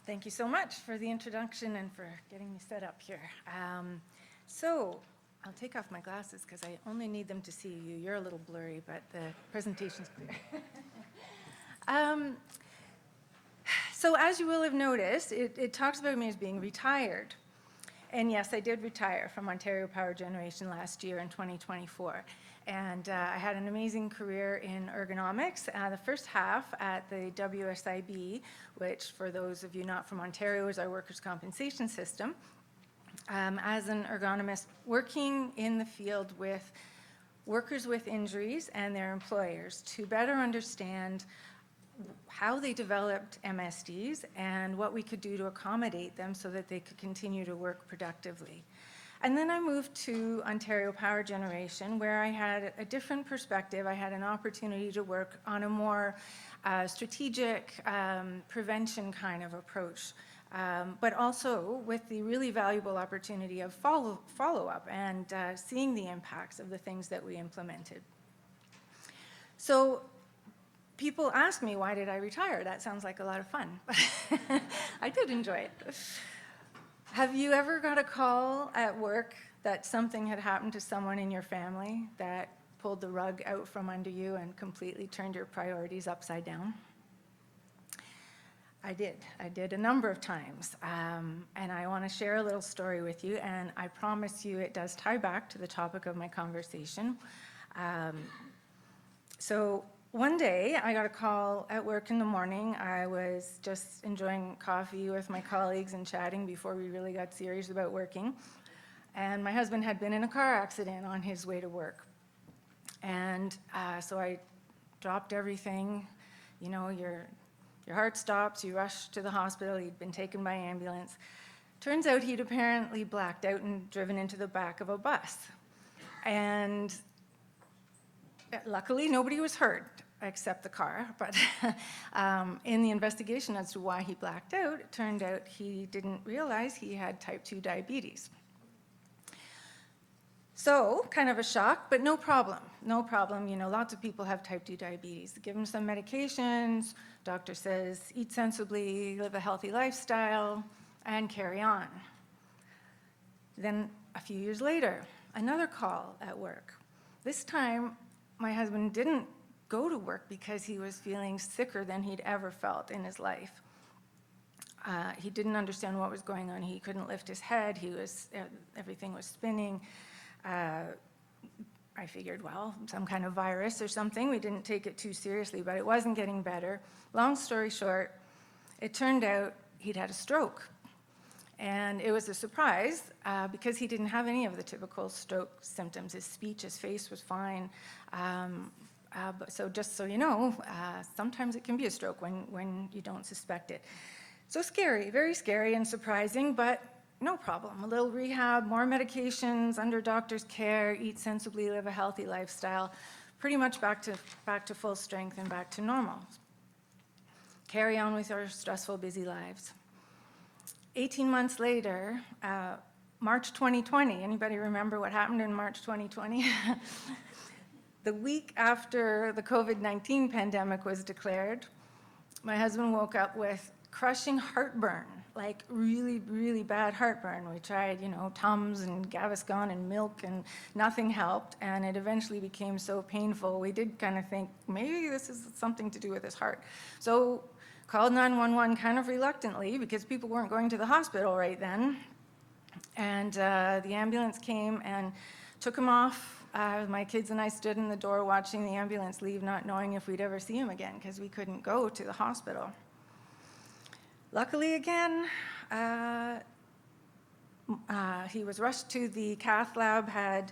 Thank you so much for the introduction and for getting me set up here. So I'll take off my glasses because I only need them to see you. You're a little blurry, but the presentation's clear. So as you will have noticed, it talks about me as being retired. And yes, I did retire from Ontario Power Generation last year in 2024. And I had an amazing career in ergonomics. The first half at the WSIB, which for those of you not from Ontario is our workers' compensation system, as an ergonomist working in the field with workers with injuries and their employers to better understand how they developed MSDs and what we could do to accommodate them so that they could continue to work productively. And then I moved to Ontario Power Generation, where I had a different perspective. I had an opportunity to work on a more strategic prevention kind of approach, but also with the really valuable opportunity of follow-up and seeing the impacts of the things that we implemented. So people ask me, why did I retire? That sounds like a lot of fun. I did enjoy it. Have you ever got a call at work that something had happened to someone in your family that pulled the rug out from under you and completely turned your priorities upside down? I did a number of times. And I want to share a little story with you, and I promise you it does tie back to the topic of my conversation. So one day, I got a call at work in the morning. I was just enjoying coffee with my colleagues and chatting before we really got serious about working. And my husband had been in a car accident on his way to work. And so I dropped everything. You know, your heart stops, you rush to the hospital, he'd been taken by ambulance. Turns out he'd apparently blacked out and driven into the back of a bus. And luckily, nobody was hurt except the car, but in the investigation as to why he blacked out, it turned out he didn't realize he had type 2 diabetes. So, kind of a shock, but no problem. You know, lots of people have type 2 diabetes. Give them some medications, doctor says, eat sensibly, live a healthy lifestyle, and carry on. Then a few years later, another call at work. This time, my husband didn't go to work because he was feeling sicker than he'd ever felt in his life. He didn't understand what was going on. He couldn't lift his head. Everything was spinning. I figured, well, some kind of virus or something. We didn't take it too seriously, but it wasn't getting better. Long story short, it turned out he'd had a stroke. And it was a surprise because he didn't have any of the typical stroke symptoms. His speech, his face was fine. So just so you know, sometimes it can be a stroke when you don't suspect it. So scary, very scary and surprising, but no problem. A little rehab, more medications, under doctor's care, eat sensibly, live a healthy lifestyle, pretty much back to full strength and back to normal. Carry on with our stressful, busy lives. 18 months later, March 2020, anybody remember what happened in March 2020? The week after the COVID-19 pandemic was declared, my husband woke up with crushing heartburn, like really, really bad heartburn. We tried, you know, Tums and Gaviscon and milk, and nothing helped, and it eventually became so painful, we did kind of think, maybe this is something to do with his heart. So called 911 kind of reluctantly because people weren't going to the hospital right then. And the ambulance came and took him off. My kids and I stood in the door watching the ambulance leave, not knowing if we'd ever see him again because we couldn't go to the hospital. Luckily again, he was rushed to the cath lab, had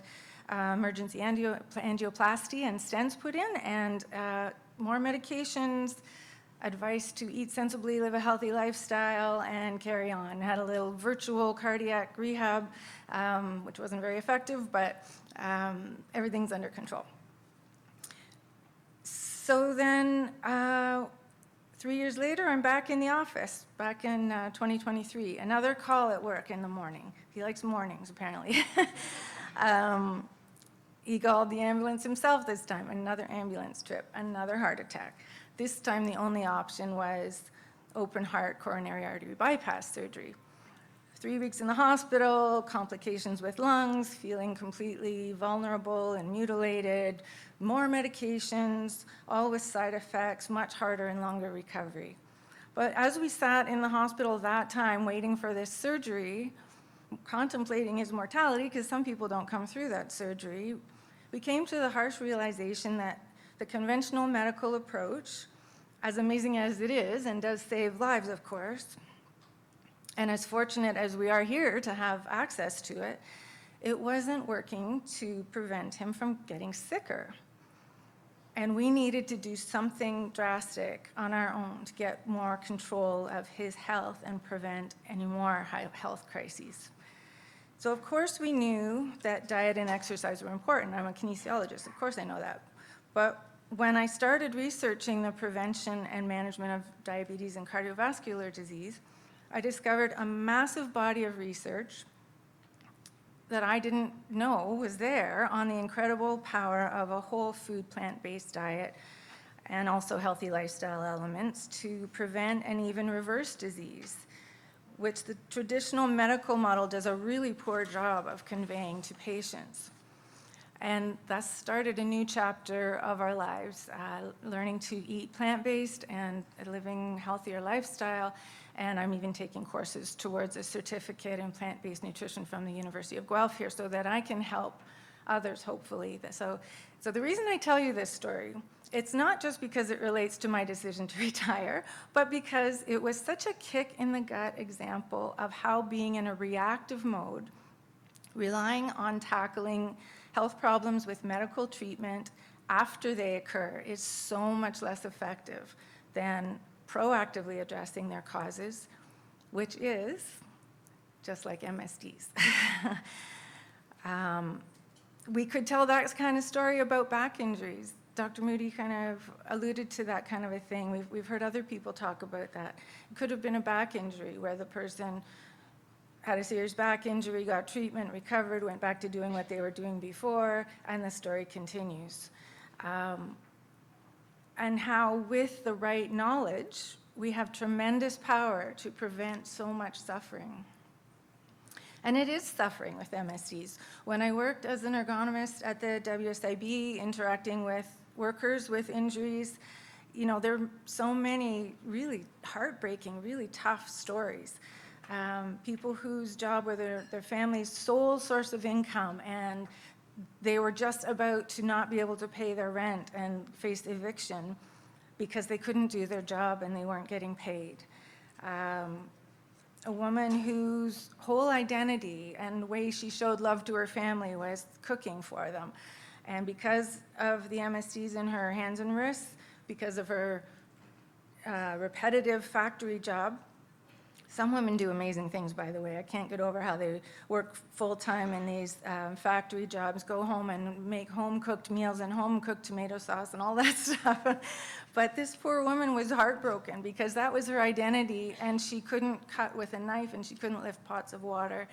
emergency angioplasty and stents put in, and more medications, advice to eat sensibly, live a healthy lifestyle, and carry on. Had a little virtual cardiac rehab, which wasn't very effective, but everything's under control. So then, 3 years later, I'm back in the office, back in 2023. Another call at work in the morning. He likes mornings, apparently. He called the ambulance himself this time, another ambulance trip, another heart attack. This time the only option was open heart coronary artery bypass surgery. 3 weeks in the hospital, complications with lungs, feeling completely vulnerable and mutilated, more medications, all with side effects, much harder and longer recovery. But as we sat in the hospital that time waiting for this surgery, contemplating his mortality, because some people don't come through that surgery, we came to the harsh realization that the conventional medical approach, as amazing as it is and does save lives, of course, and as fortunate as we are here to have access to it, it wasn't working to prevent him from getting sicker. And we needed to do something drastic on our own to get more control of his health and prevent any more health crises. So of course we knew that diet and exercise were important. I'm a kinesiologist, of course I know that. But when I started researching the prevention and management of diabetes and cardiovascular disease, I discovered a massive body of research that I didn't know was there on the incredible power of a whole food plant-based diet and also healthy lifestyle elements to prevent and even reverse disease, which the traditional medical model does a really poor job of conveying to patients. And thus started a new chapter of our lives, learning to eat plant-based and living a healthier lifestyle. And I'm even taking courses towards a certificate in plant-based nutrition from the University of Guelph here so that I can help others, hopefully. So the reason I tell you this story, it's not just because it relates to my decision to retire, but because it was such a kick in the gut example of how being in a reactive mode, relying on tackling health problems with medical treatment after they occur is so much less effective than proactively addressing their causes, which is just like MSDs. We could tell that kind of story about back injuries. Dr. Moody kind of alluded to that kind of a thing. We've heard other people talk about that. It could have been a back injury where the person had a serious back injury, got treatment, recovered, went back to doing what they were doing before, and the story continues. And how with the right knowledge, we have tremendous power to prevent so much suffering. And it is suffering with MSDs. When I worked as an ergonomist at the WSIB, interacting with workers with injuries, you know, there are so many really heartbreaking, really tough stories. People whose job were their family's sole source of income, and they were just about to not be able to pay their rent and face eviction because they couldn't do their job and they weren't getting paid. A woman whose whole identity and way she showed love to her family was cooking for them. And because of the MSDs in her hands and wrists, because of her repetitive factory job, some women do amazing things, by the way. I can't get over how they work full-time in these factory jobs, go home and make home-cooked meals and home-cooked tomato sauce and all that stuff. But this poor woman was heartbroken because that was her identity, and she couldn't cut with a knife, and she couldn't lift pots of water.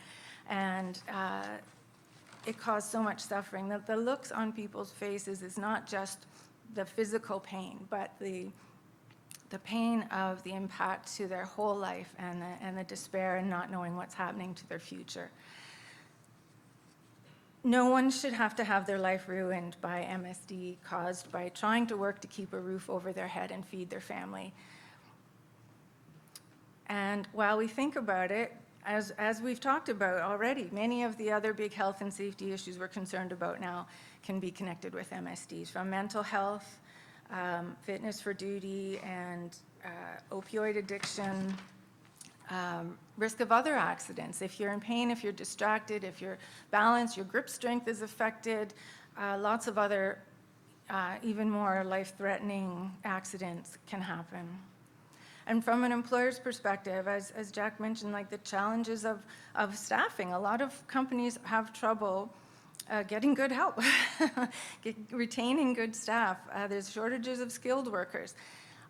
And it caused so much suffering. The looks on people's faces is not just the physical pain, but the pain of the impact to their whole life and the despair and not knowing what's happening to their future. No one should have to have their life ruined by MSD caused by trying to work to keep a roof over their head and feed their family. And while we think about it, as we've talked about already, many of the other big health and safety issues we're concerned about now can be connected with MSDs, from mental health, fitness for duty, and opioid addiction, risk of other accidents. If you're in pain, if you're distracted, if your balance, your grip strength is affected, lots of other even more life-threatening accidents can happen. And from an employer's perspective, as Jack mentioned, like the challenges of staffing, a lot of companies have trouble getting good help, retaining good staff. There's shortages of skilled workers.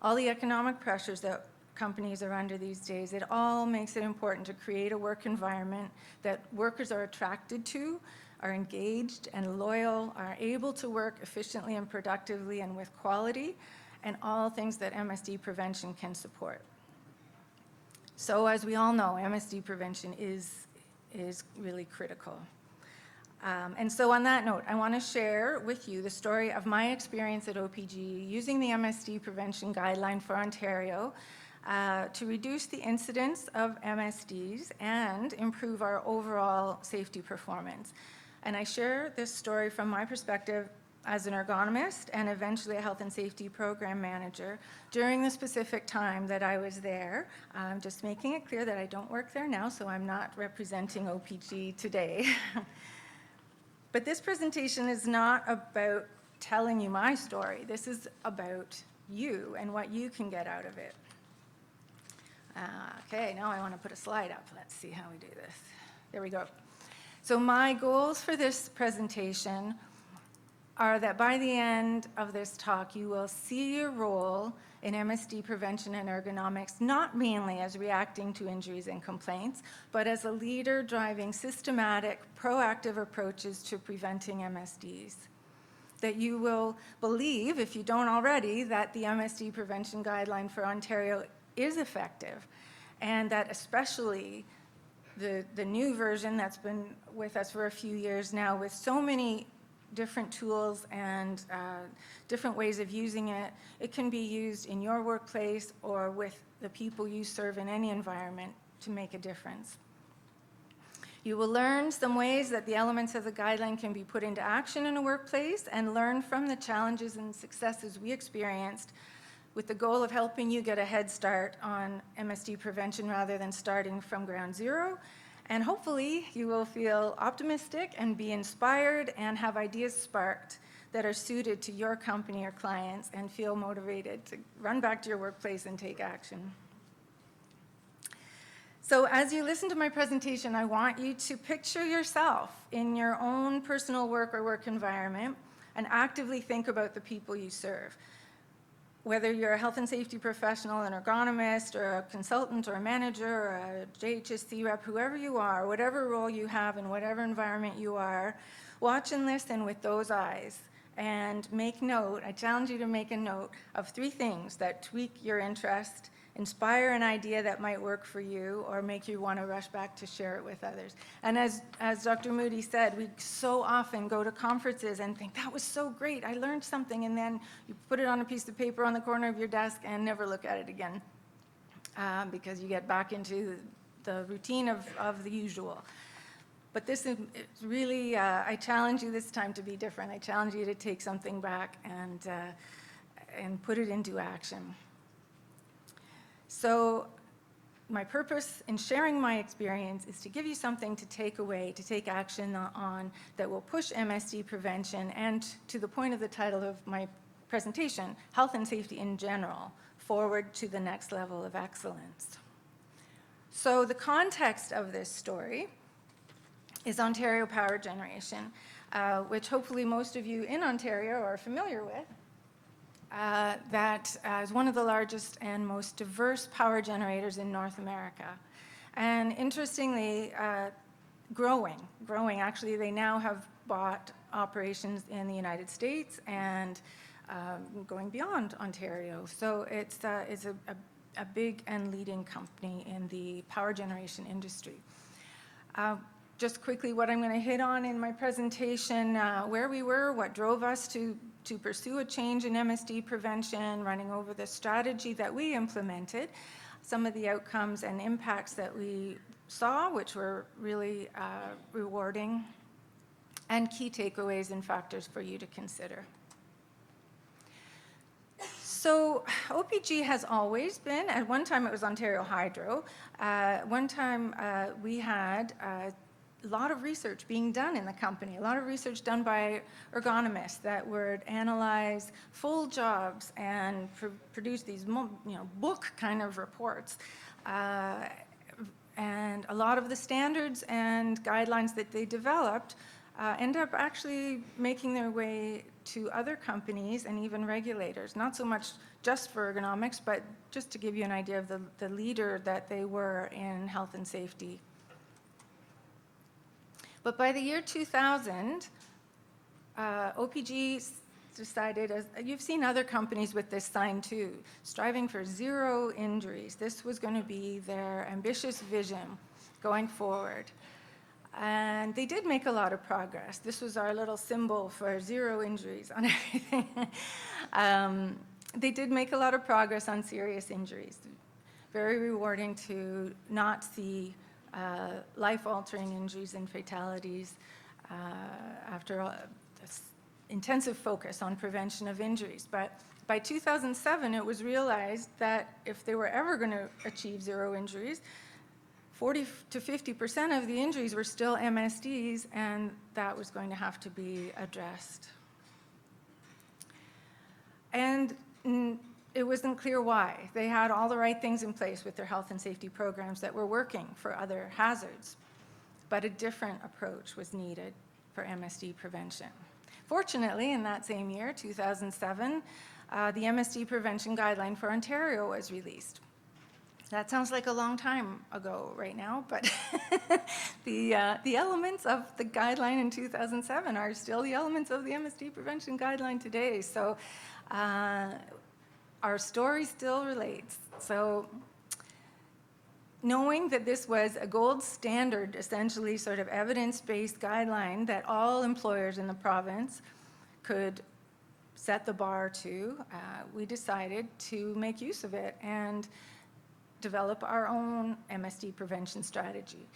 All the economic pressures that companies are under these days, it all makes it important to create a work environment that workers are attracted to, are engaged and loyal, are able to work efficiently and productively and with quality, and all things that MSD prevention can support. So as we all know, MSD prevention is really critical. And so on that note, I want to share with you the story of my experience at OPG using the MSD prevention guideline for Ontario to reduce the incidence of MSDs and improve our overall safety performance. And I share this story from my perspective as an ergonomist and eventually a health and safety program manager during the specific time that I was there. Just making it clear that I don't work there now, so I'm not representing OPG today. But this presentation is not about telling you my story. This is about you and what you can get out of it. Okay, now I want to put a slide up. Let's see how we do this. There we go. So my goals for this presentation are that by the end of this talk, you will see your role in MSD prevention and ergonomics, not mainly as reacting to injuries and complaints, but as a leader driving systematic, proactive approaches to preventing MSDs. That you will believe, if you don't already, that the MSD prevention guideline for Ontario is effective, and that especially the new version that's been with us for a few years now, with so many different tools and different ways of using it, it can be used in your workplace or with the people you serve in any environment to make a difference. You will learn some ways that the elements of the guideline can be put into action in a workplace and learn from the challenges and successes we experienced, with the goal of helping you get a head start on MSD prevention rather than starting from ground zero. And hopefully you will feel optimistic and be inspired and have ideas sparked that are suited to your company or clients and feel motivated to run back to your workplace and take action. So as you listen to my presentation, I want you to picture yourself in your own personal work or work environment and actively think about the people you serve. Whether you're a health and safety professional, an ergonomist, or a consultant, or a manager, or a JHSC rep, whoever you are, whatever role you have in whatever environment you are, watch and listen with those eyes and make note. I challenge you to make a note of 3 things that tweak your interest, inspire an idea that might work for you, or make you want to rush back to share it with others. And as Dr. Moody said, we so often go to conferences and think, that was so great, I learned something, and then you put it on a piece of paper on the corner of your desk and never look at it again because you get back into the routine of the usual. But this is really, I challenge you this time to be different. I challenge you to take something back and put it into action. So my purpose in sharing my experience is to give you something to take away, to take action on, that will push MSD prevention and, to the point of the title of my presentation, health and safety in general, forward to the next level of excellence. So the context of this story is Ontario power generation, which hopefully most of you in Ontario are familiar with. That is one of the largest and most diverse power generators in North America. And interestingly, growing. Actually, they now have bought operations in the United States and going beyond Ontario. So it's a big and leading company in the power generation industry. Just quickly, what I'm going to hit on in my presentation, where we were, what drove us to pursue a change in MSD prevention, running over the strategy that we implemented, some of the outcomes and impacts that we saw, which were really rewarding, and key takeaways and factors for you to consider. So OPG has always been, at one time it was Ontario Hydro, one time we had a lot of research being done in the company, a lot of research done by ergonomists that would analyze full jobs and produce these book kind of reports. And a lot of the standards and guidelines that they developed end up actually making their way to other companies and even regulators, not so much just for ergonomics, but just to give you an idea of the leader that they were in health and safety. But by the year 2000, OPG decided, as you've seen other companies with this sign too, striving for 0 injuries. This was going to be their ambitious vision going forward. And they did make a lot of progress. This was our little symbol for 0 injuries on everything. They did make a lot of progress on serious injuries. Very rewarding to not see life-altering injuries and fatalities after intensive focus on prevention of injuries. But by 2007, it was realized that if they were ever going to achieve 0 injuries, 40 to 50% of the injuries were still MSDs, and that was going to have to be addressed. And it wasn't clear why. They had all the right things in place with their health and safety programs that were working for other hazards, but a different approach was needed for MSD prevention. Fortunately, in that same year, 2007, the MSD prevention guideline for Ontario was released. That sounds like a long time ago right now, but the elements of the guideline in 2007 are still the elements of the MSD prevention guideline today. So our story still relates. So knowing that this was a gold standard, essentially sort of evidence-based guideline that all employers in the province could set the bar to, we decided to make use of it and develop our own MSD prevention strategy.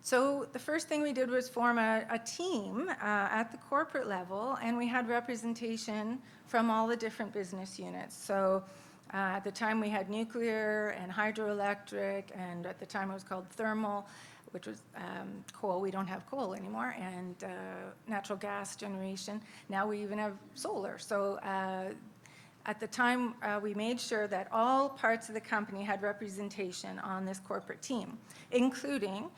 So the first thing we did was form a team at the corporate level, and we had representation from all the different business units. So at the time we had nuclear and hydroelectric, and at the time it was called thermal, which was coal. We don't have coal anymore, and natural gas generation. Now we even have solar. So at the time, we made sure that all parts of the company had representation on this corporate team, including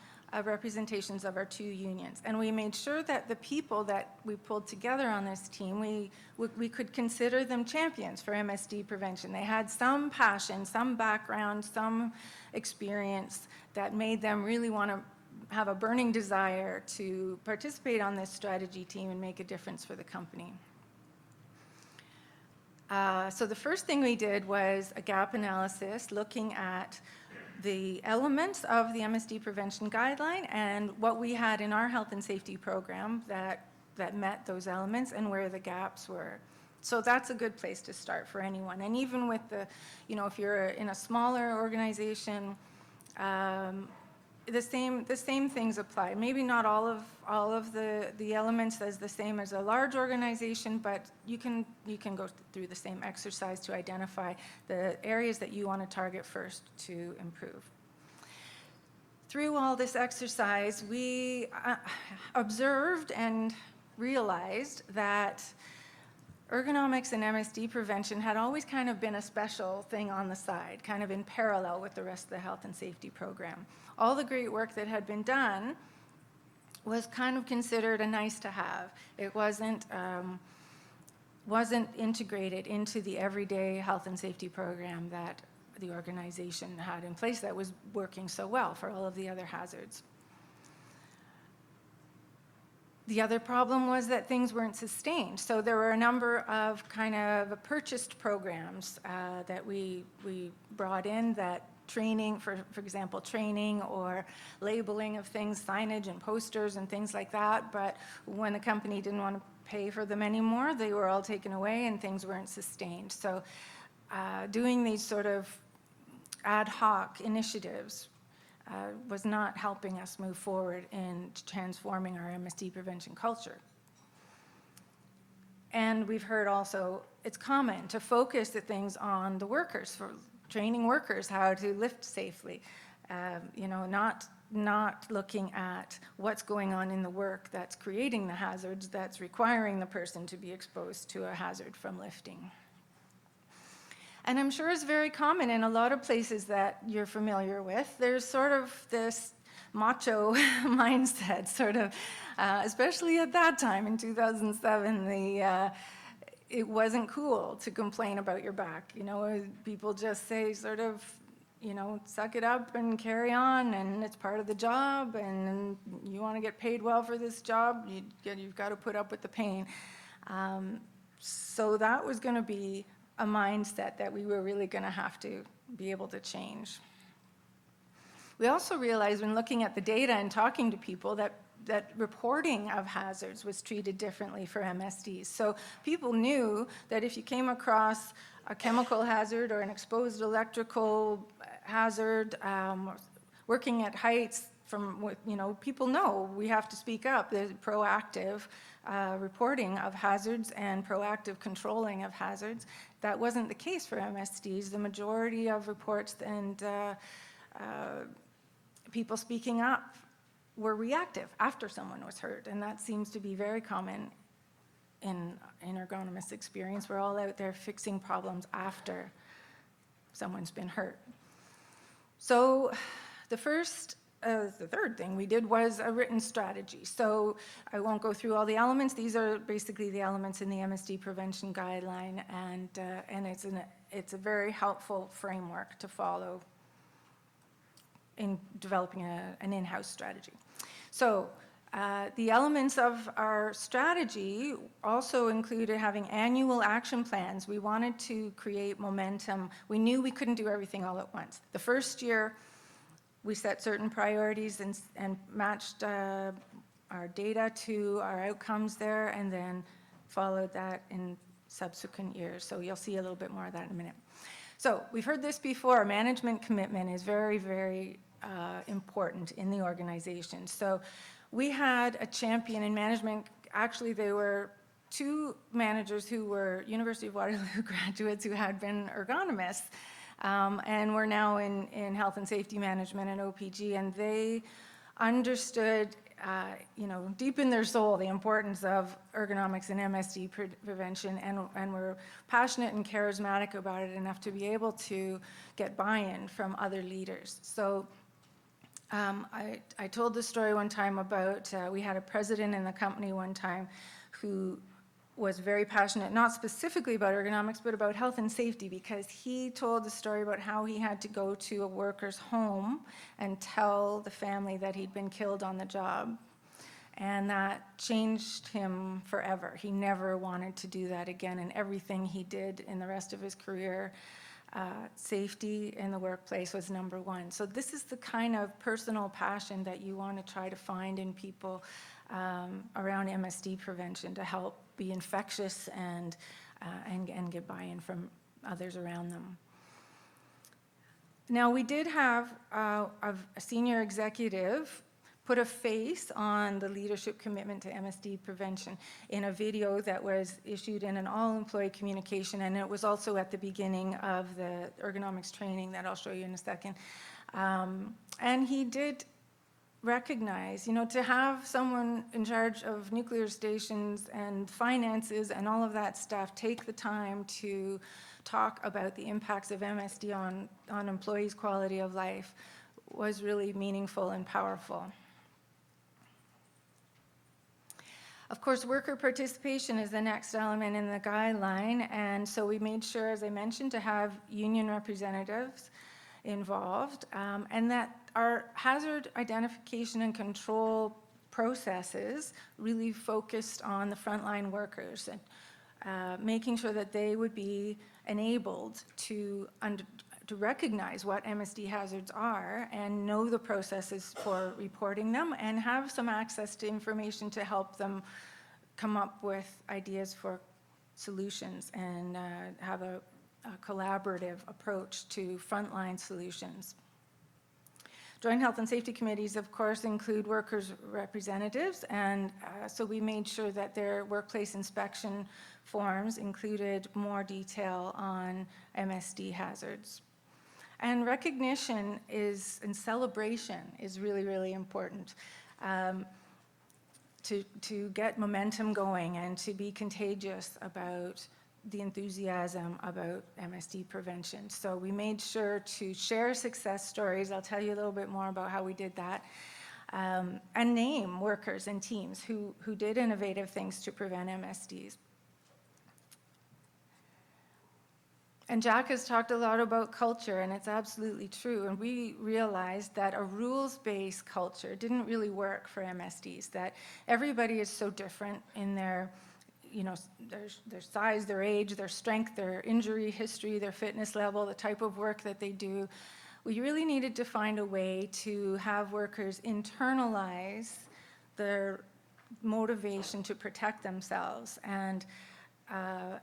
representations of our 2 unions. And we made sure that the people that we pulled together on this team, we could consider them champions for MSD prevention. They had some passion, some background, some experience that made them really want to have a burning desire to participate on this strategy team and make a difference for the company. So the first thing we did was a gap analysis looking at the elements of the MSD prevention guideline and what we had in our health and safety program that met those elements and where the gaps were. So that's a good place to start for anyone. And even with the, if you're in a smaller organization, the same things apply. Maybe not all of the elements as the same as a large organization, but you can go through the same exercise to identify the areas that you want to target first to improve. Through all this exercise, we observed and realized that ergonomics and MSD prevention had always kind of been a special thing on the side, kind of in parallel with the rest of the health and safety program. All the great work that had been done was kind of considered a nice to have. It wasn't integrated into the everyday health and safety program that the organization had in place that was working so well for all of the other hazards. The other problem was that things weren't sustained. So there were a number of kind of purchased programs that we brought in that training, for example, training or labeling of things, signage and posters and things like that. But when the company didn't want to pay for them anymore, they were all taken away and things weren't sustained. So doing these sort of ad hoc initiatives was not helping us move forward in transforming our MSD prevention culture. And we've heard also, it's common to focus the things on the workers, for training workers how to lift safely, not looking at what's going on in the work that's creating the hazards, that's requiring the person to be exposed to a hazard from lifting. And I'm sure it's very common in a lot of places that you're familiar with. There's sort of this macho mindset, sort of, especially at that time in 2007, it wasn't cool to complain about your back. People just say sort of, suck it up and carry on, and it's part of the job, and you want to get paid well for this job, you've got to put up with the pain. So that was going to be a mindset that we were really going to have to be able to change. We also realized when looking at the data and talking to people that reporting of hazards was treated differently for MSDs. So people knew that if you came across a chemical hazard or an exposed electrical hazard, working at heights, people know we have to speak up. There's proactive reporting of hazards and proactive controlling of hazards. That wasn't the case for MSDs. The majority of reports and people speaking up were reactive after someone was hurt, and that seems to be very common in ergonomists' experience. We're all out there fixing problems after someone's been hurt. So the third thing we did was a written strategy. So I won't go through all the elements. These are basically the elements in the MSD prevention guideline, and it's a very helpful framework to follow in developing an in-house strategy. So the elements of our strategy also included having annual action plans. We wanted to create momentum. We knew we couldn't do everything all at once. The first year, we set certain priorities and matched our data to our outcomes there, and then followed that in subsequent years. So you'll see a little bit more of that in a minute. So we've heard this before. Management commitment is very, very important in the organization. So we had a champion in management. Actually, they were two managers who were University of Waterloo graduates who had been ergonomists, and were now in health and safety management and OPG, and they understood, deep in their soul, the importance of ergonomics and MSD prevention, and were passionate and charismatic about it enough to be able to get buy-in from other leaders. So I told the story one time about, we had a president in the company one time who was very passionate, not specifically about ergonomics, but about health and safety, because he told the story about how he had to go to a worker's home and tell the family that he'd been killed on the job. And that changed him forever. He never wanted to do that again, and everything he did in the rest of his career, safety in the workplace was number one. So this is the kind of personal passion that you want to try to find in people around MSD prevention to help be infectious and get buy-in from others around them. Now, we did have a senior executive put a face on the leadership commitment to MSD prevention in a video that was issued in an all-employee communication, and it was also at the beginning of the ergonomics training that I'll show you in a second. And he did recognize, to have someone in charge of nuclear stations and finances and all of that stuff take the time to talk about the impacts of MSD on employees' quality of life was really meaningful and powerful. Of course, worker participation is the next element in the guideline, and so we made sure, as I mentioned, to have union representatives involved, and that our hazard identification and control processes really focused on the frontline workers, and making sure that they would be enabled to recognize what MSD hazards are and know the processes for reporting them, and have some access to information to help them come up with ideas for solutions and have a collaborative approach to frontline solutions. Joint health and safety committees, of course, include workers' representatives, and so we made sure that their workplace inspection forms included more detail on MSD hazards. And recognition and celebration is really, really important to get momentum going and to be contagious about the enthusiasm about MSD prevention. So we made sure to share success stories. I'll tell you a little bit more about how we did that. And name workers and teams who did innovative things to prevent MSDs. And Jack has talked a lot about culture, and it's absolutely true. And we realized that a rules-based culture didn't really work for MSDs, that everybody is so different in their their size, their age, their strength, their injury history, their fitness level, the type of work that they do. We really needed to find a way to have workers internalize their motivation to protect themselves. And in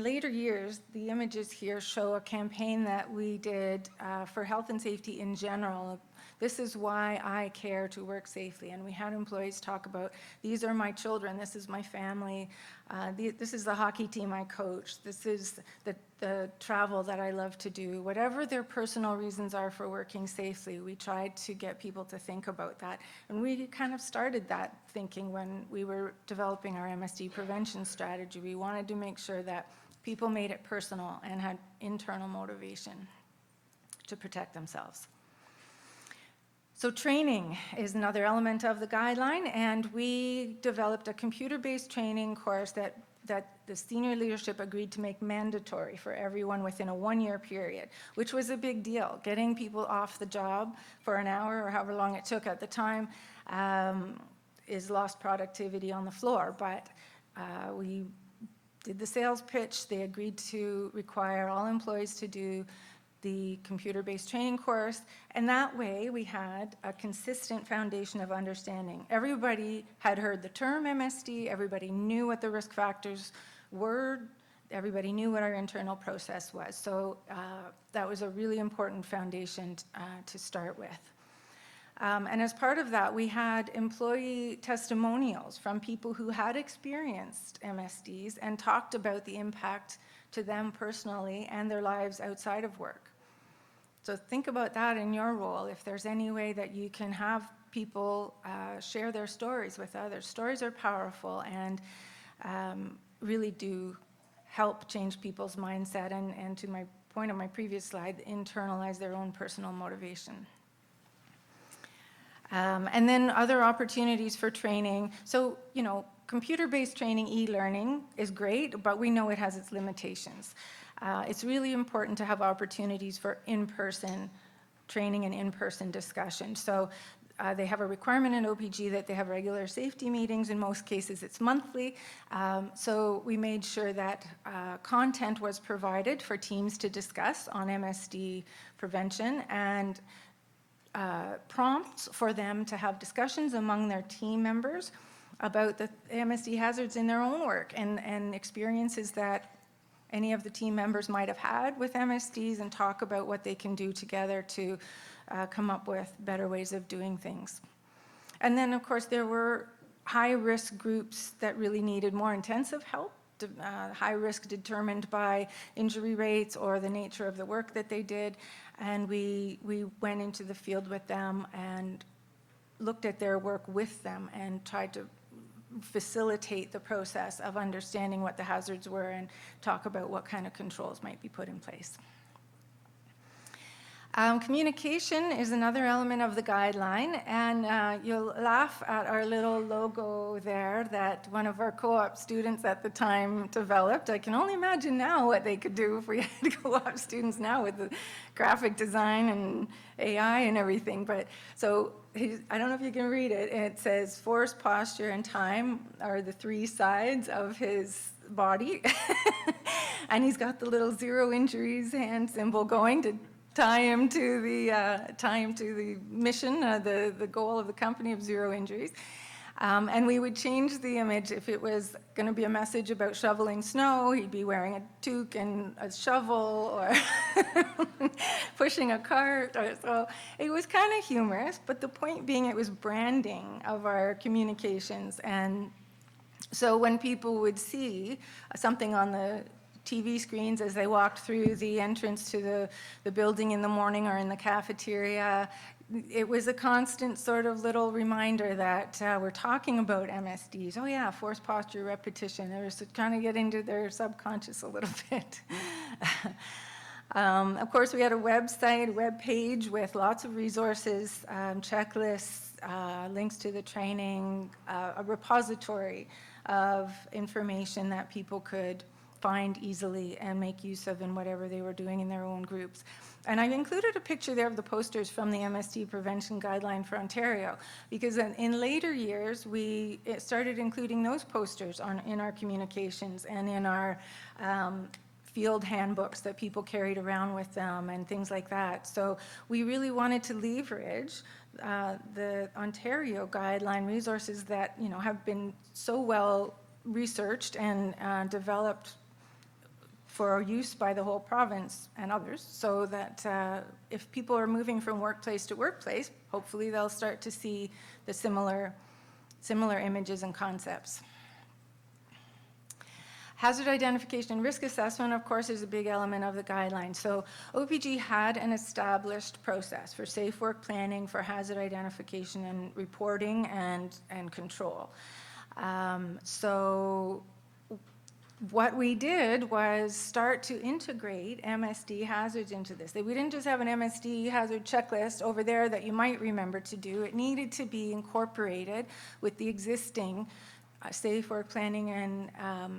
later years, the images here show a campaign that we did for health and safety in general. This is why I care to work safely. And we had employees talk about, these are my children, this is my family, this is the hockey team I coach, this is the travel that I love to do. Whatever their personal reasons are for working safely, we tried to get people to think about that. And we kind of started that thinking when we were developing our MSD prevention strategy. We wanted to make sure that people made it personal and had internal motivation to protect themselves. So training is another element of the guideline, and we developed a computer-based training course that the senior leadership agreed to make mandatory for everyone within a 1-year period, which was a big deal. Getting people off the job for an hour or however long it took at the time is lost productivity on the floor. But we did the sales pitch. They agreed to require all employees to do the computer-based training course, and that way we had a consistent foundation of understanding. Everybody had heard the term MSD, everybody knew what the risk factors were, everybody knew what our internal process was. So that was a really important foundation to start with. And as part of that, we had employee testimonials from people who had experienced MSDs and talked about the impact to them personally and their lives outside of work. So think about that in your role. If there's any way that you can have people share their stories with others. Stories are powerful and really do help change people's mindset and to my point on my previous slide, internalize their own personal motivation. And then other opportunities for training. So, computer-based training, e-learning is great, but we know it has its limitations. It's really important to have opportunities for in-person training and in-person discussion. So they have a requirement in OPG that they have regular safety meetings. In most cases, it's monthly. So we made sure that content was provided for teams to discuss on MSD prevention and prompts for them to have discussions among their team members about the MSD hazards in their own work and experiences that any of the team members might have had with MSDs, and talk about what they can do together to come up with better ways of doing things. And then, of course, there were high-risk groups that really needed more intensive help, high risk determined by injury rates or the nature of the work that they did. And we went into the field with them and looked at their work with them and tried to facilitate the process of understanding what the hazards were and talk about what kind of controls might be put in place. Communication is another element of the guideline, and you'll laugh at our little logo there that one of our co-op students at the time developed. I can only imagine now what they could do if we had co-op students now with the graphic design and AI and everything. But so I don't know if you can read it. It says force, posture, and time are the 3 sides of his body. And he's got the little 0 injuries hand symbol going to tie him to the mission, the goal of the company of 0 injuries. And we would change the image. If it was going to be a message about shoveling snow, he'd be wearing a toque and a shovel, or pushing a cart. So it was kind of humorous, but the point being it was branding of our communications. And so when people would see something on the TV screens as they walked through the entrance to the building in the morning or in the cafeteria, it was a constant sort of little reminder that we're talking about MSDs. Oh yeah, force, posture, repetition. They were kind of getting to their subconscious a little bit. Of course, we had a website, a web page with lots of resources, checklists, links to the training, a repository of information that people could find easily and make use of in whatever they were doing in their own groups. And I've included a picture there of the posters from the MSD Prevention Guideline for Ontario, because in later years, we started including those posters in our communications and in our field handbooks that people carried around with them and things like that. So we really wanted to leverage the Ontario guideline resources that have been so well researched and developed for use by the whole province and others, so that if people are moving from workplace to workplace, hopefully they'll start to see the similar images and concepts. Hazard identification and risk assessment, of course, is a big element of the guidelines. So OPG had an established process for safe work planning, for hazard identification and reporting and control. So what we did was start to integrate MSD hazards into this. We didn't just have an MSD hazard checklist over there that you might remember to do. It needed to be incorporated with the existing safe work planning and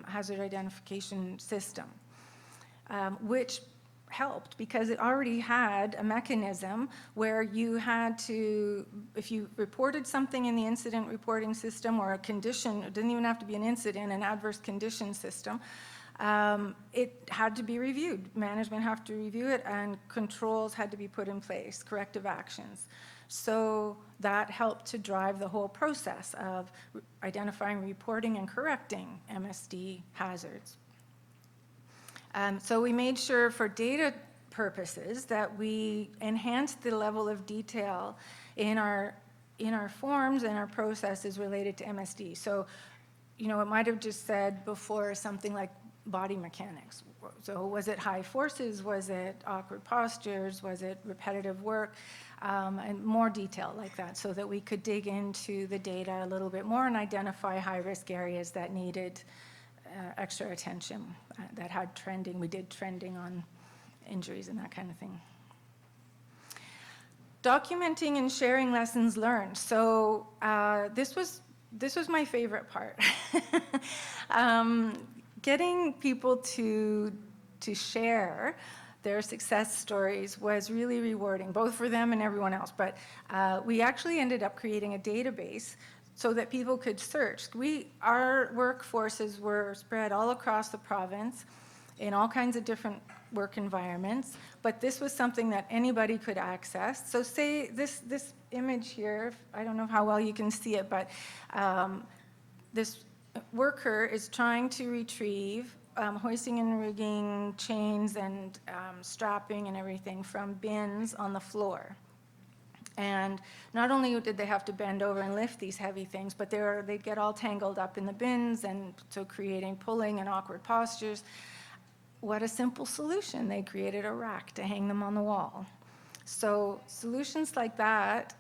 hazard identification system, which helped because it already had a mechanism where you had to, if you reported something in the incident reporting system or a condition, it didn't even have to be an incident, an adverse condition system, it had to be reviewed. Management had to review it and controls had to be put in place, corrective actions. So that helped to drive the whole process of identifying, reporting, and correcting MSD hazards. So we made sure for data purposes that we enhanced the level of detail in our forms and our processes related to MSD. So, it might have just said before something like body mechanics. So was it high forces? Was it awkward postures? Was it repetitive work? And more detail like that, so that we could dig into the data a little bit more and identify high-risk areas that needed extra attention, that had trending. We did trending on injuries and that kind of thing. Documenting and sharing lessons learned. So this was my favorite part. Getting people to share their success stories was really rewarding, both for them and everyone else. But we actually ended up creating a database so that people could search. Our workforces were spread all across the province in all kinds of different work environments, but this was something that anybody could access. So say this image here, I don't know how well you can see it, but this worker is trying to retrieve hoisting and rigging chains and strapping and everything from bins on the floor. And not only did they have to bend over and lift these heavy things, but they'd get all tangled up in the bins, and so creating pulling and awkward postures. What a simple solution. They created a rack to hang them on the wall. So solutions like that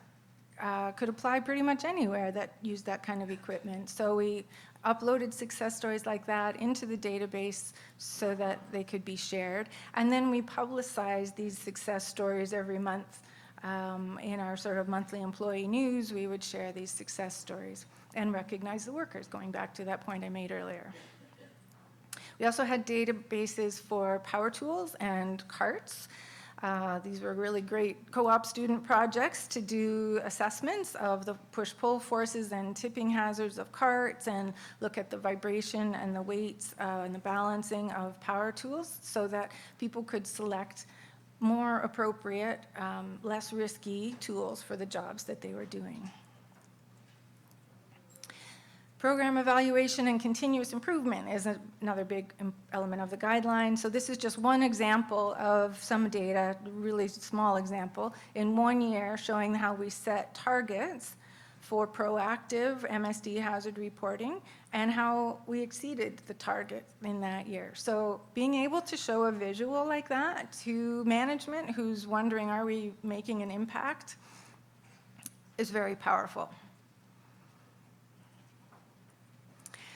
could apply pretty much anywhere that used that kind of equipment. So we uploaded success stories like that into the database so that they could be shared. And then we publicized these success stories every month. In our sort of monthly employee news, we would share these success stories and recognize the workers, going back to that point I made earlier. We also had databases for power tools and carts. These were really great co-op student projects to do assessments of the push-pull forces and tipping hazards of carts, and look at the vibration and the weights and the balancing of power tools, so that people could select more appropriate, less risky tools for the jobs that they were doing. Program evaluation and continuous improvement is another big element of the guideline. So this is just one example of some data, really small example, in 1 year showing how we set targets for proactive MSD hazard reporting and how we exceeded the target in that year. So being able to show a visual like that to management who's wondering, are we making an impact, is very powerful.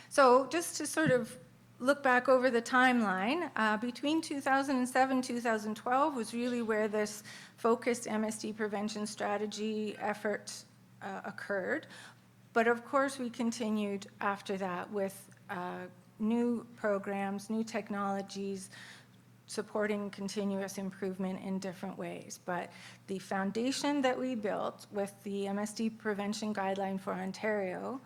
So just to sort of look back over the timeline, between 2007 2012 was really where this focused MSD prevention strategy effort occurred. But of course, we continued after that with new programs, new technologies, supporting continuous improvement in different ways. But the foundation that we built with the MSD Prevention Guideline for Ontario,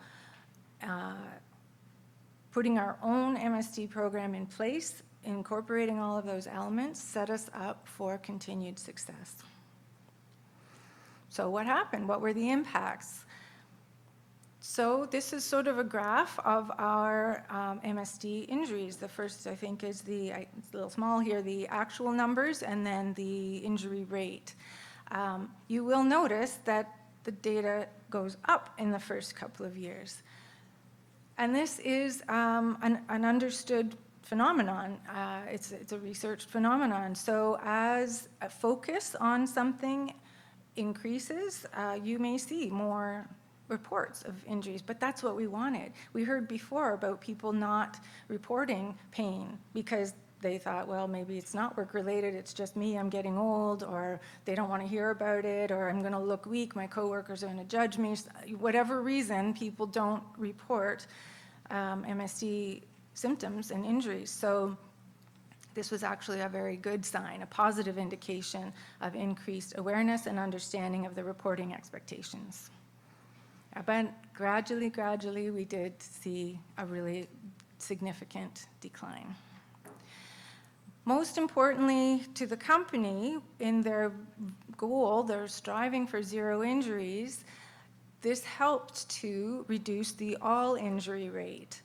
putting our own MSD program in place, incorporating all of those elements, set us up for continued success. So what happened? What were the impacts? So this is sort of a graph of our MSD injuries. The first, I think, is it's a little small here, the actual numbers, and then the injury rate. You will notice that the data goes up in the first couple of years. And this is an understood phenomenon. It's a researched phenomenon. So as a focus on something increases, you may see more reports of injuries, but that's what we wanted. We heard before about people not reporting pain because they thought, well, maybe it's not work-related, it's just me, I'm getting old, or they don't want to hear about it, or I'm going to look weak, my coworkers are going to judge me. Whatever reason, people don't report MSD symptoms and injuries. So this was actually a very good sign, a positive indication of increased awareness and understanding of the reporting expectations. But gradually, we did see a really significant decline. Most importantly to the company, in their goal, they're striving for zero injuries, this helped to reduce the all-injury rate.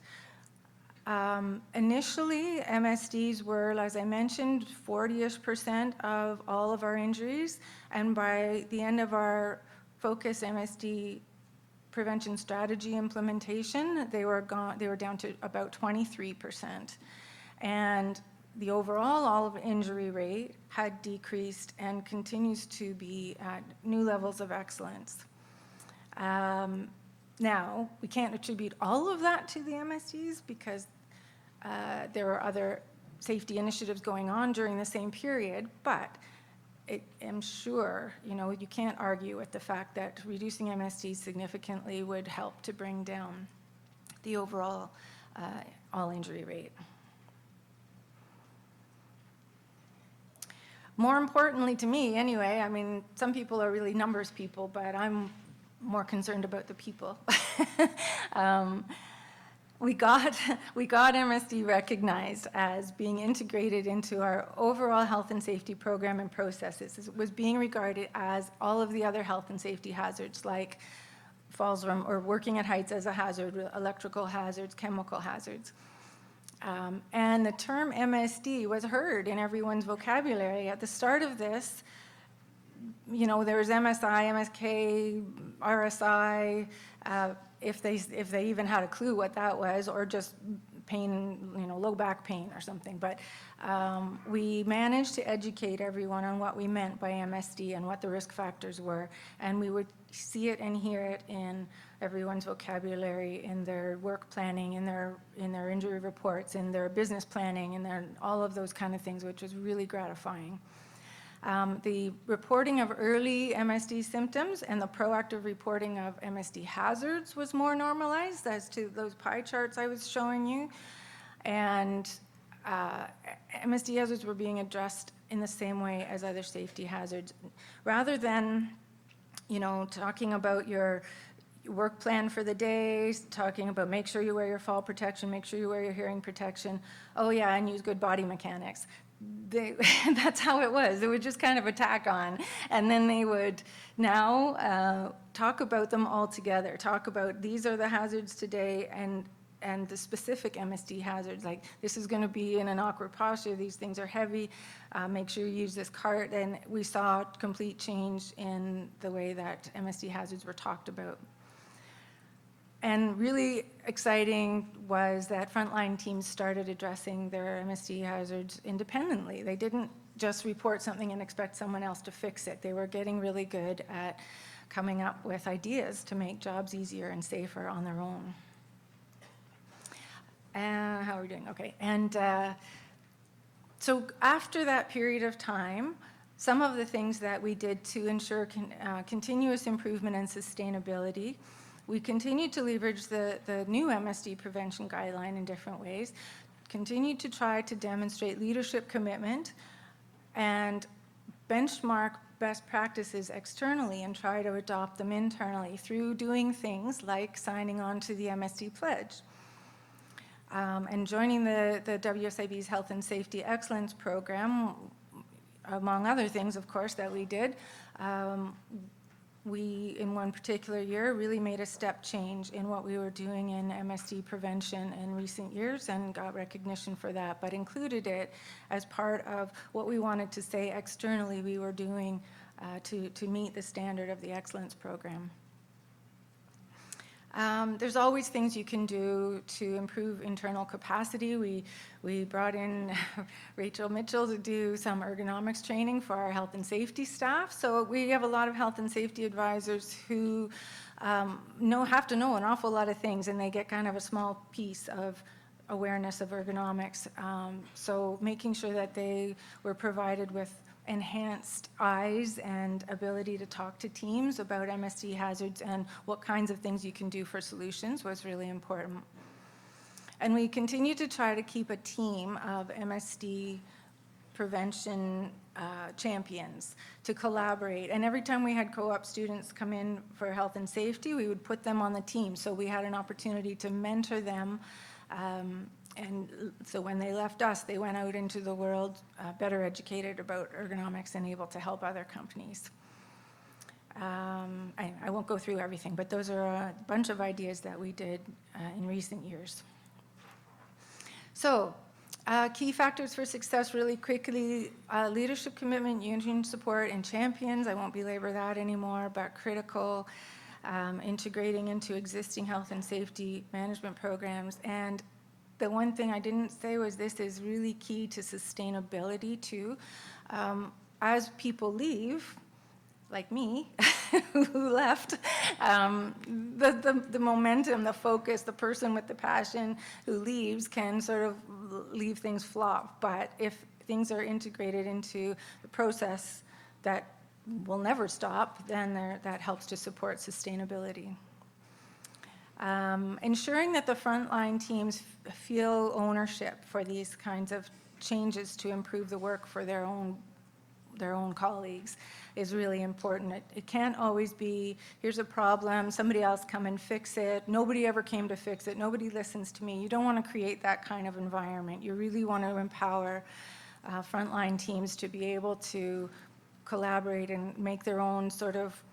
Initially, MSDs were, as I mentioned, 40-ish% of all of our injuries, and by the end of our Focus MSD prevention strategy implementation, they were down to about 23%. And the overall all-injury rate had decreased and continues to be at new levels of excellence. Now, we can't attribute all of that to the MSDs because there were other safety initiatives going on during the same period, but I'm sure, you can't argue with the fact that reducing MSDs significantly would help to bring down the overall all-injury rate. More importantly to me, anyway, I mean, some people are really numbers people, but I'm more concerned about the people. We got MSD recognized as being integrated into our overall health and safety program and processes. It was being regarded as all of the other health and safety hazards, like falls from or working at heights as a hazard, electrical hazards, chemical hazards. And the term MSD was heard in everyone's vocabulary. At the start of this, there was MSI, MSK, RSI, if they even had a clue what that was, or just pain, low back pain or something. But we managed to educate everyone on what we meant by MSD and what the risk factors were, and we would see it and hear it in everyone's vocabulary, in their work planning, in their injury reports, in their business planning, in their all of those kind of things, which was really gratifying. The reporting of early MSD symptoms and the proactive reporting of MSD hazards was more normalized, as to those pie charts I was showing you. And MSD hazards were being addressed in the same way as other safety hazards. Rather than, talking about your work plan for the day, talking about make sure you wear your fall protection, make sure you wear your hearing protection, oh yeah, and use good body mechanics. That's how it was. It would just kind of a tack on. And then they would now talk about them all together, talk about these are the hazards today and the specific MSD hazards, like this is going to be in an awkward posture, these things are heavy, make sure you use this cart. And we saw complete change in the way that MSD hazards were talked about. And really exciting was that frontline teams started addressing their MSD hazards independently. They didn't just report something and expect someone else to fix it. They were getting really good at coming up with ideas to make jobs easier and safer on their own. How are we doing? Okay. And so after that period of time, some of the things that we did to ensure continuous improvement and sustainability We continue to leverage the new MSD prevention guideline in different ways, continue to try to demonstrate leadership commitment, and benchmark best practices externally and try to adopt them internally through doing things like signing on to the MSD Pledge. And joining the WSIB's Health and Safety Excellence Program, among other things, of course, that we did. We, in one particular year, really made a step change in what we were doing in MSD prevention in recent years and got recognition for that, but included it as part of what we wanted to say externally we were doing to meet the standard of the excellence program. There's always things you can do to improve internal capacity. We brought in Rachel Mitchell to do some ergonomics training for our health and safety staff. So we have a lot of health and safety advisors who have to know an awful lot of things, and they get kind of a small piece of awareness of ergonomics. So making sure that they were provided with enhanced eyes and ability to talk to teams about MSD hazards and what kinds of things you can do for solutions was really important. And we continue to try to keep a team of MSD prevention champions to collaborate. And every time we had co-op students come in for health and safety, we would put them on the team. So we had an opportunity to mentor them. And so when they left us, they went out into the world better educated about ergonomics and able to help other companies. I won't go through everything, but those are a bunch of ideas that we did in recent years. So key factors for success really quickly, leadership commitment, union support, and champions. I won't belabor that anymore, but critical. Integrating into existing health and safety management programs. And the one thing I didn't say was this is really key to sustainability too. As people leave, like me, who left, the momentum, the focus, the person with the passion who leaves can sort of leave things flop. But if things are integrated into the process that will never stop, then that helps to support sustainability. Ensuring that the frontline teams feel ownership for these kinds of changes to improve the work for their own colleagues is really important. It can't always be, here's a problem, somebody else come and fix it, nobody ever came to fix it, nobody listens to me. You don't want to create that kind of environment. You really want to empower frontline teams to be able to collaborate and make their own sort of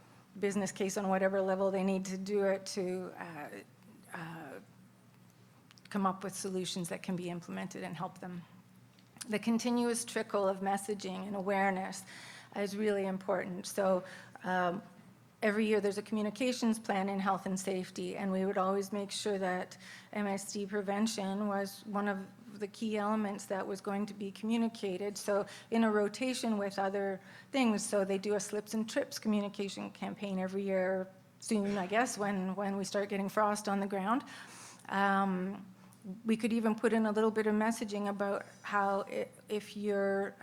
business case on whatever level they need to do it to come up with solutions that can be implemented and help them. The continuous trickle of messaging and awareness is really important. So every year there's a communications plan in health and safety, and we would always make sure that MSD prevention was one of the key elements that was going to be communicated. So in a rotation with other things, so they do a slips and trips communication campaign every year, soon I guess, when we start getting frost on the ground. We could even put in a little bit of messaging about how if you're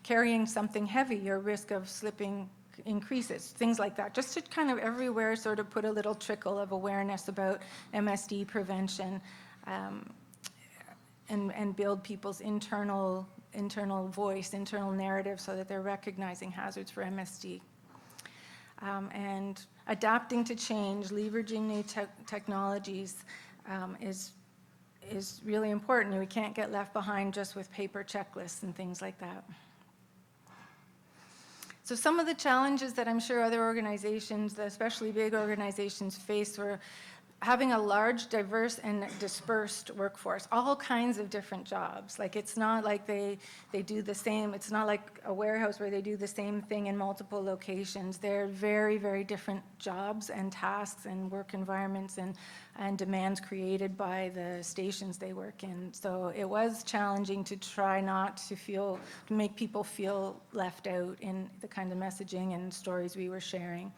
carrying something heavy, your risk of slipping increases, things like that, just to kind of everywhere sort of put a little trickle of awareness about MSD prevention. And build people's internal voice, internal narrative, so that they're recognizing hazards for MSD. And adapting to change, leveraging new technologies is really important. We can't get left behind just with paper checklists and things like that. So some of the challenges that I'm sure other organizations, especially big organizations, face were having a large, diverse, and dispersed workforce, all kinds of different jobs. Like, it's not like they do the same, it's not like a warehouse where they do the same thing in multiple locations. They're very, very different jobs and tasks and work environments and demands created by the stations they work in. So it was challenging to try not to make people feel left out in the kind of messaging and stories we were sharing.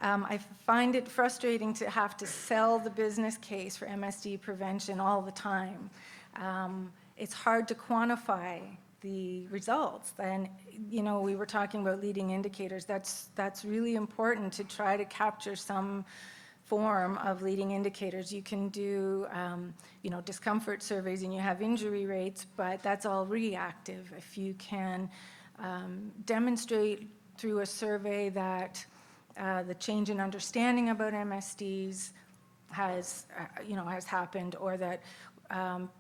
I find it frustrating to have to sell the business case for MSD prevention all the time. It's hard to quantify the results. And, we were talking about leading indicators. That's really important to try to capture some form of leading indicators. You can do, discomfort surveys and you have injury rates, but that's all reactive. If you can demonstrate through a survey that the change in understanding about MSDs has happened, or that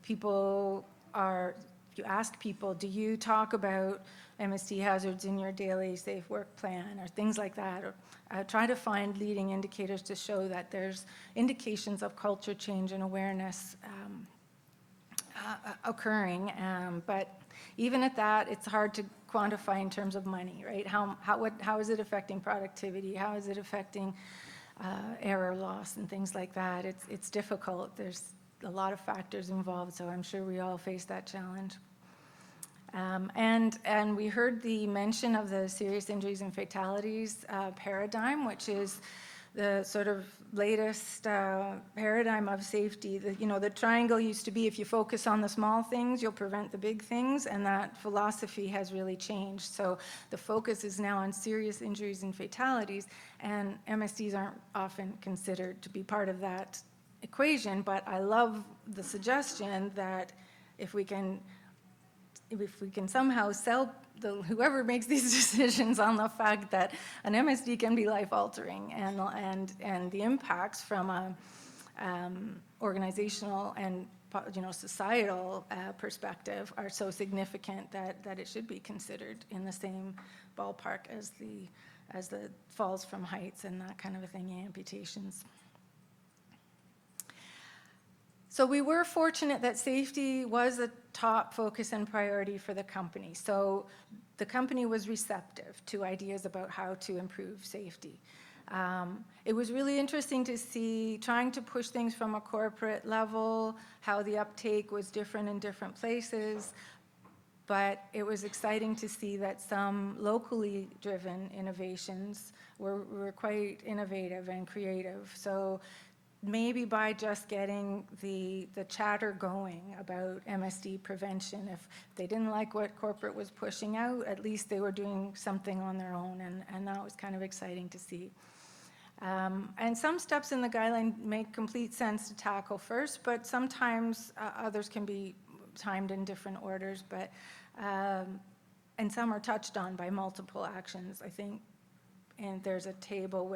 people are, if you ask people, do you talk about MSD hazards in your daily safe work plan, or things like that, or try to find leading indicators to show that there's indications of culture change and awareness occurring. But even at that, it's hard to quantify in terms of money, right? How is it affecting productivity? How is it affecting error loss and things like that? It's difficult. There's a lot of factors involved, so I'm sure we all face that challenge. And we heard the mention of the serious injuries and fatalities paradigm, which is the sort of latest paradigm of safety. The triangle used to be, if you focus on the small things, you'll prevent the big things, and that philosophy has really changed. So the focus is now on serious injuries and fatalities, and MSDs aren't often considered to be part of that equation, but I love the suggestion that if we can somehow sell whoever makes these decisions on the fact that an MSD can be life-altering, and the impacts from a organizational and societal perspective are so significant that it should be considered in the same ballpark as the falls from heights and that kind of a thing, amputations. So we were fortunate that safety was a top focus and priority for the company. So the company was receptive to ideas about how to improve safety. It was really interesting to see, trying to push things from a corporate level, how the uptake was different in different places. But it was exciting to see that some locally driven innovations were quite innovative and creative. So maybe by just getting the chatter going about MSD prevention, if they didn't like what corporate was pushing out, at least they were doing something on their own, and that was kind of exciting to see. And some steps in the guideline make complete sense to tackle first, but sometimes others can be timed in different orders, and some are touched on by multiple actions, I think. And there's a table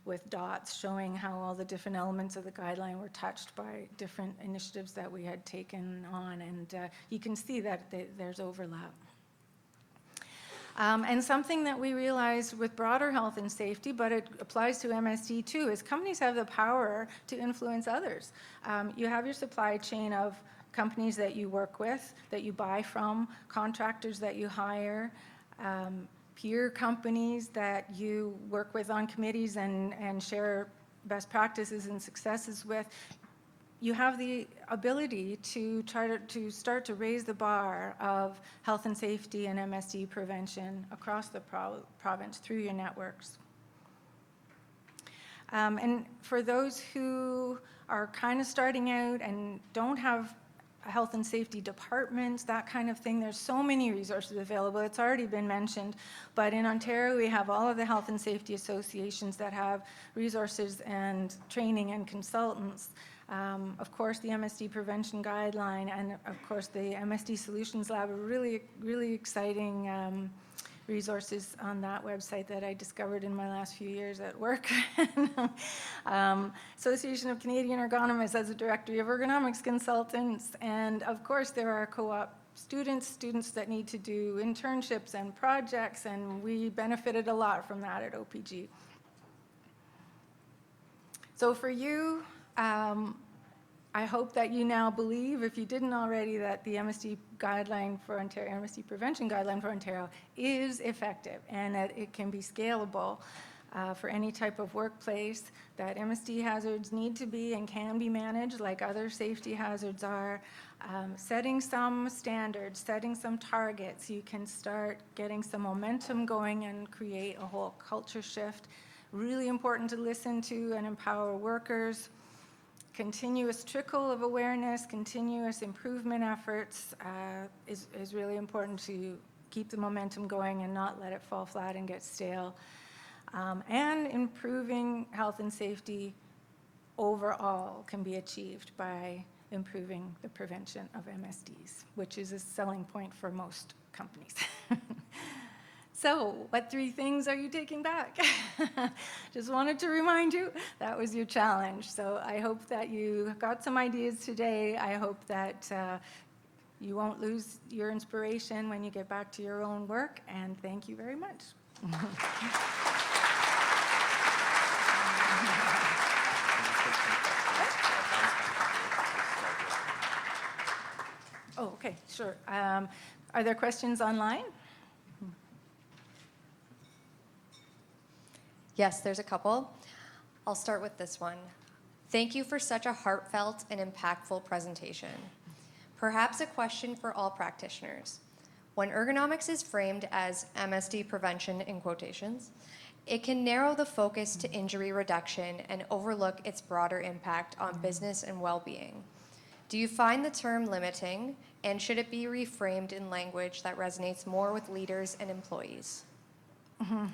with dots showing how all the different elements of the guideline were touched by different initiatives that we had taken on, and you can see that there's overlap. And something that we realized with broader health and safety, but it applies to MSD too, is companies have the power to influence others. You have your supply chain of companies that you work with, that you buy from, contractors that you hire, peer companies that you work with on committees and share best practices and successes with. You have the ability to try to start to raise the bar of health and safety and MSD prevention across the province through your networks. And for those who are kind of starting out and don't have a health and safety department, that kind of thing, there's so many resources available. It's already been mentioned, but in Ontario we have all of the health and safety associations that have resources and training and consultants. Of course, the MSD Prevention Guideline, and of course the MSD Solutions Lab are really, really exciting resources on that website that I discovered in my last few years at work. Association of Canadian Ergonomists has a directory of ergonomics consultants, and of course there are co-op students that need to do internships and projects, and we benefited a lot from that at OPG. So for you, I hope that you now believe, if you didn't already, that the MSD guideline for Ontario, MSD Prevention Guideline for Ontario is effective and that it can be scalable for any type of workplace, that MSD hazards need to be and can be managed like other safety hazards are. Setting some standards, setting some targets, you can start getting some momentum going and create a whole culture shift. Really important to listen to and empower workers. Continuous trickle of awareness, continuous improvement efforts is really important to keep the momentum going and not let it fall flat and get stale. And improving health and safety overall can be achieved by improving the prevention of MSDs, which is a selling point for most companies. So, what 3 things are you taking back? Just wanted to remind you that was your challenge. So I hope that you got some ideas today. I hope that you won't lose your inspiration when you get back to your own work, and thank you very much. Oh, okay, sure. Are there questions online? Yes, there's a couple. I'll start with this one. Thank you for such a heartfelt and impactful presentation. Perhaps a question for all practitioners. When ergonomics is framed as MSD prevention in quotations, it can narrow the focus to injury reduction and overlook its broader impact on business and well-being. Do you find the term limiting, and should it be reframed in language that resonates more with leaders and employees?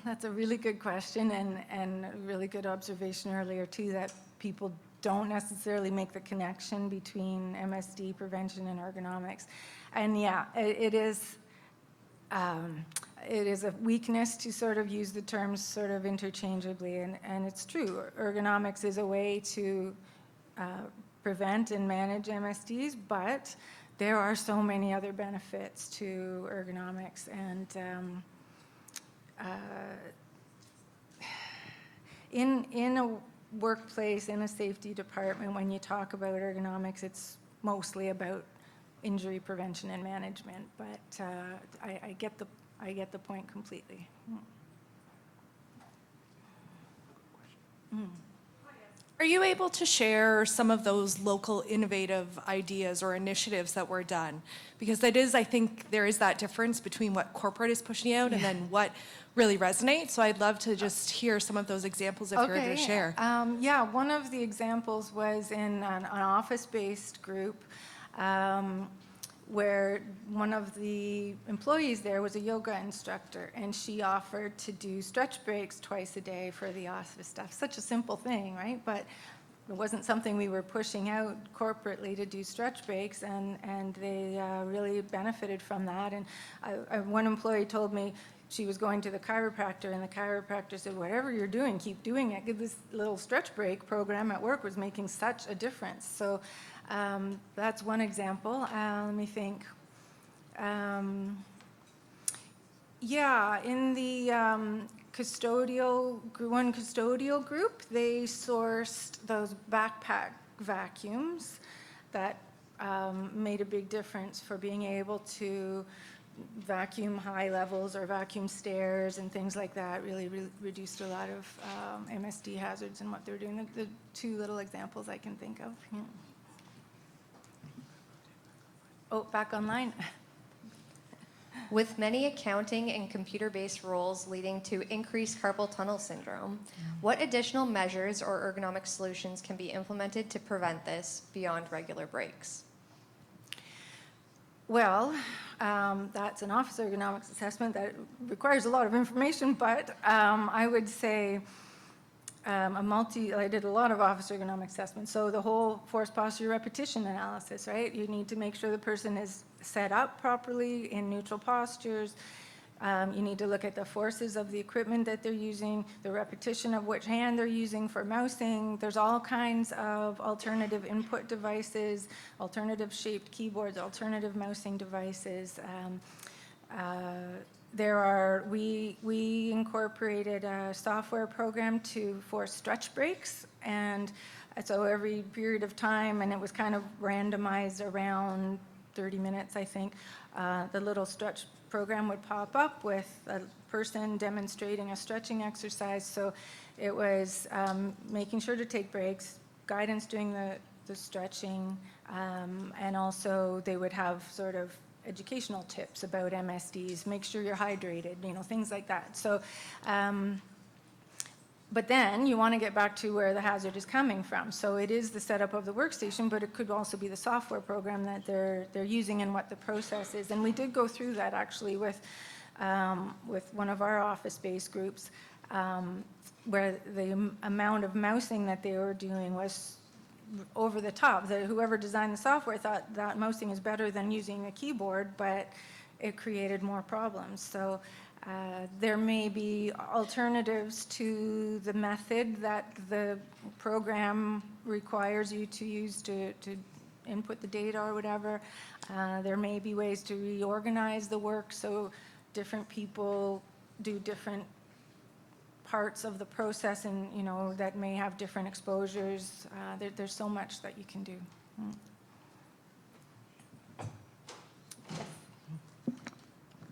That's a really good question, and a really good observation earlier too, that people don't necessarily make the connection between MSD prevention and ergonomics. And yeah, it is a weakness to sort of use the terms sort of interchangeably, and it's true. Ergonomics is a way to prevent and manage MSDs, but there are so many other benefits to ergonomics, and in a workplace, in a safety department, when you talk about ergonomics, it's mostly about injury prevention and management, but I get the point completely. Are you able to share some of those local innovative ideas or initiatives that were done? Because that is, I think there is that difference between what corporate is pushing out and then what really resonates. So I'd love to just hear some of those examples if you're able to share. Yeah, one of the examples was in an office-based group where one of the employees there was a yoga instructor, and she offered to do stretch breaks twice a day for the office staff. Such a simple thing, right? But it wasn't something we were pushing out corporately to do stretch breaks, and they really benefited from that. And one employee told me she was going to the chiropractor, and the chiropractor said, whatever you're doing, keep doing it. This little stretch break program at work was making such a difference. So that's one example. Let me think. Yeah, in the custodial group, they sourced those backpack vacuums that made a big difference for being able to vacuum high levels or vacuum stairs and things like that. Really reduced a lot of MSD hazards in what they're doing. The 2 little examples I can think of. Yeah. Oh, back online. With many accounting and computer-based roles leading to increased carpal tunnel syndrome, what additional measures or ergonomic solutions can be implemented to prevent this beyond regular breaks? Well, that's an office ergonomics assessment that requires a lot of information, but I would say I did a lot of office ergonomic assessments, so the whole force posture repetition analysis, right? You need to make sure the person is set up properly in neutral postures. You need to look at the forces of the equipment that they're using, the repetition of which hand they're using for mousing. There's all kinds of alternative input devices, alternative shaped keyboards, alternative mousing devices. We incorporated a software program for stretch breaks, and so every period of time, and it was kind of randomized around 30 minutes, I think, the little stretch program would pop up with a person demonstrating a stretching exercise. So it was making sure to take breaks, guidance during the stretching, and also they would have sort of educational tips about MSDs, make sure you're hydrated, things like that. So, but then you want to get back to where the hazard is coming from. So it is the setup of the workstation, but it could also be the software program that they're using and what the process is. And we did go through that actually with one of our office-based groups. where the amount of mousing that they were doing was over the top. Whoever designed the software thought that mousing is better than using a keyboard, but it created more problems. So there may be alternatives to the method that the program requires you to use to input the data or whatever. There may be ways to reorganize the work so different people do different parts of the process, and that may have different exposures. There's so much that you can do.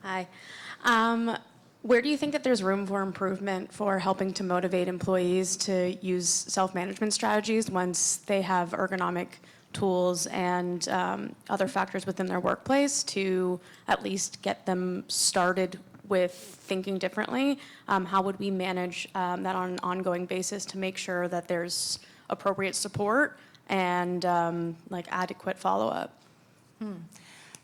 Hi. Where do you think that there's room for improvement for helping to motivate employees to use self-management strategies once they have ergonomic tools and other factors within their workplace to at least get them started with thinking differently? How would we manage that on an ongoing basis to make sure that there's appropriate support and adequate follow-up?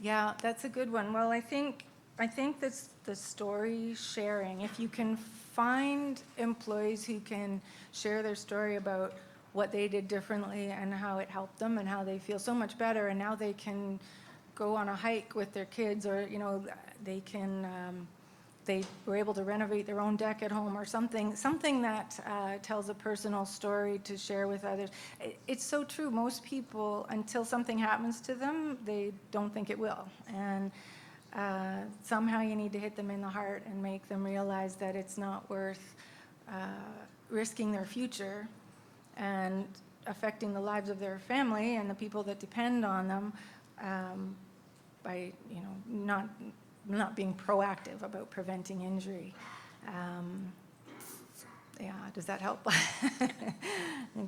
Yeah, that's a good one. Well, I think that's the story sharing. If you can find employees who can share their story about what they did differently and how it helped them and how they feel so much better, and now they can go on a hike with their kids, or they were able to renovate their own deck at home, or something that tells a personal story to share with others. It's so true. Most people, until something happens to them, they don't think it will. And somehow you need to hit them in the heart and make them realize that it's not worth risking their future and affecting the lives of their family and the people that depend on them by not being proactive about preventing injury. Yeah, does that help? I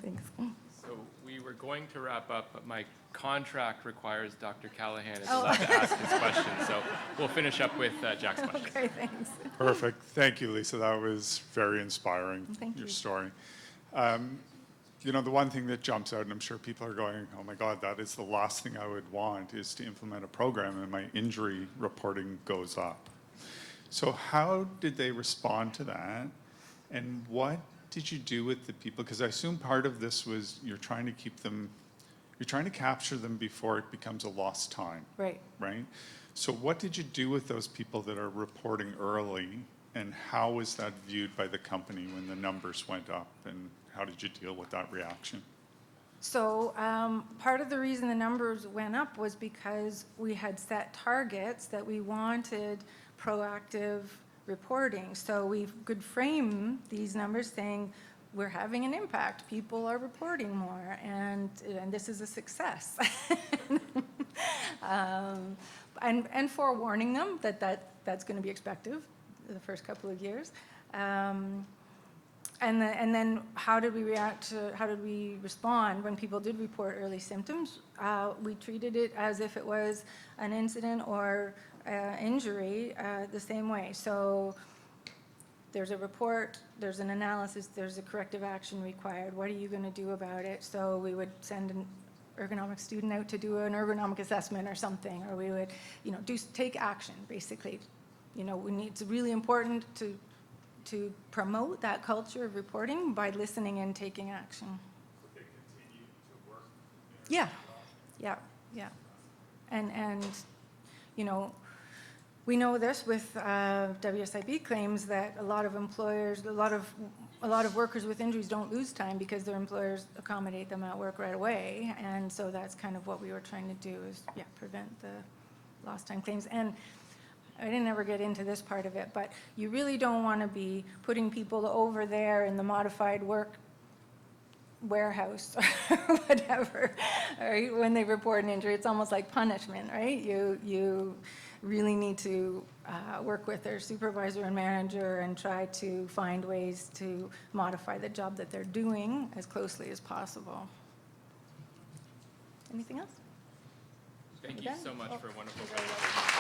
think so. So we were going to wrap up, but my contract requires Dr. Callahan is allowed to ask his question. So we'll finish up with Jack's question. Okay, thanks. Perfect. Thank you, Lisa. That was very inspiring, Thank your you. story. The one thing that jumps out, and I'm sure people are going, oh my God, that is the last thing I would want, is to implement a program and my injury reporting goes up. So how did they respond to that? And what did you do with the people? Because I assume part of this was you're trying to capture them before it becomes a lost time. Right. Right? So what did you do with those people that are reporting early, and how was that viewed by the company when the numbers went up, and how did you deal with that reaction? So part of the reason the numbers went up was because we had set targets that we wanted proactive reporting. So we could frame these numbers saying we're having an impact. People are reporting more, and this is a success. And forewarning them that's going to be expected the first couple of years. And then how did we respond when people did report early symptoms? We treated it as if it was an incident or injury the same way. So there's a report, there's an analysis, there's a corrective action required. What are you going to do about it? So we would send an ergonomic student out to do an ergonomic assessment or something, or we would, take action, basically. It's really important to promote that culture of reporting by listening and taking action. So they continue to work? Yeah. And we know this with WSIB claims that a lot of employers, a lot of workers with injuries don't lose time because their employers accommodate them at work right away. And so that's kind of what we were trying to do is, prevent the lost time claims. And I didn't ever get into this part of it, but you really don't want to be putting people over there in the modified work warehouse or whatever, right? When they report an injury, it's almost like punishment, right? You really need to work with their supervisor and manager and try to find ways to modify the job that they're doing as closely as possible. Anything else? Thank you Done? so much for a wonderful You're very presentation. welcome.